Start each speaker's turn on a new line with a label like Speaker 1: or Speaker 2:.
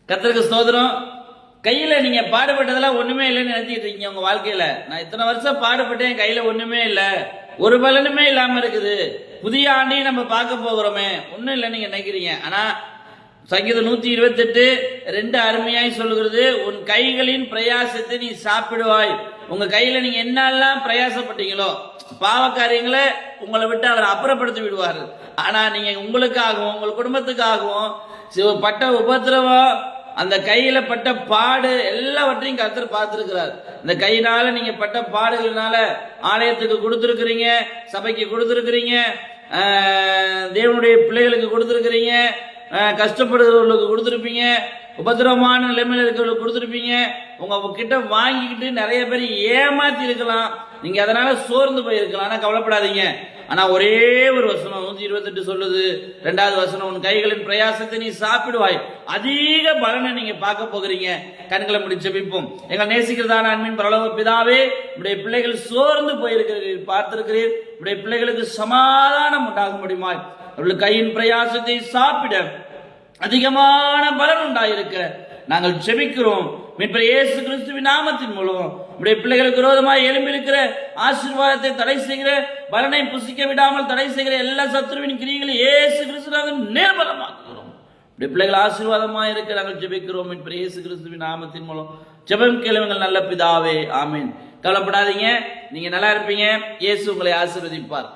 Speaker 1: கர்த்தருக்கு ஸ்தோத்திரம். கையில நீங்க பாடுபட்டதெல்லாம் ஒண்ணுமே இல்லைன்னு நினைச்சிட்டு இருக்கீங்க உங்க வாழ்க்கையில. நான் இத்தனை வருஷம் பாடுபட்டேன், கையில ஒண்ணுமே இல்லை, ஒரு பலனுமே இல்லாம இருக்குது, புதிய ஆண்டையும் நம்ம பார்க்க போகிறோமே, ஒன்றும் இல்லைன்னு நீங்க நினைக்கிறீங்க. ஆனா சங்கீதம் 128:2 அருமையாய் சொல்லுகிறது, உன் கைகளின் பிரயாசத்தை நீ சாப்பிடுவாய். உங்க கையில நீங்க என்னெல்லாம் பிரயாசப்பட்டீங்களோ, பாவ காரியங்களை உங்களை விட்டு அவர் அப்புறப்படுத்தி விடுவார். ஆனா நீங்க உங்களுக்காகவும் உங்கள் குடும்பத்துக்காகவும் பட்ட உபத்திரவம், அந்த கையில பட்ட பாடு எல்லாவற்றையும் கர்த்தர் பார்த்திருக்கிறார். இந்த கையினால நீங்க பட்ட பாடுகளினால ஆலயத்துக்கு கொடுத்திருக்கிறீங்க, சபைக்கு கொடுத்திருக்கிறீங்க, தேவனுடைய பிள்ளைகளுக்கு கொடுத்திருக்கிறீங்க, கஷ்டப்படுகிறவர்களுக்கு கொடுத்துருப்பீங்க, உபத்திரமான நிலைமையில் இருக்கிறவங்களுக்கு கொடுத்துருப்பீங்க. உங்க கிட்ட வாங்கிக்கிட்டு நிறைய பேர் ஏமாத்தி இருக்கலாம், நீங்க அதனால சோர்ந்து போயிருக்கலாம். ஆனா கவலைப்படாதீங்க. ஆனா ஒரே ஒரு வசனம் 128 சொல்லுது, 2வது வசனம், உன் கைகளின் பிரயாசத்தை நீ சாப்பிடுவாய். அதிக பலனை நீங்க பார்க்க போகிறீங்க. கண்களை முடிச்சு ஜெபிப்போம். எங்கள் நேசிக்கிறதான அன்பின் பரலோக பிதாவே, உடைய பிள்ளைகள் சோர்ந்து போயிருக்கிறீர்கள், பார்த்திருக்கிறீர். உடைய பிள்ளைகளுக்கு சமாதானம் உண்டாக முடியுமாய் அவர்கள் கையின் பிரயாசத்தை சாப்பிட அதிகமான பலன் உண்டாயிருக்க நாங்கள் ஜெபிக்கிறோம். மீட்பர் இயேசு கிறிஸ்துவின் நாமத்தின் மூலம் உடைய பிள்ளைகளுக்கு விரோதமாக எழும்பியிருக்கிற ஆசீர்வாதத்தை தடை செய்கிற, பலனை புசிக்க விடாமல் தடை செய்கிற எல்லா சத்துருவின் கிரியைகளை இயேசு கிறிஸ்துவின் நிர்மலமாக்குகிறோம். உடைய பிள்ளைகள் ஆசீர்வாதமாக இருக்க நாங்கள் ஜெபிக்கிறோம். மீட்பர் இயேசு கிறிஸ்துவின் நாமத்தின் மூலம் ஜெபம் கேளுங்கள் நல்ல பிதாவே, ஆமீன். கவலைப்படாதீங்க, நீங்க நல்லா இருப்பீங்க. இயேசு உங்களை ஆசீர்வதிப்பார்.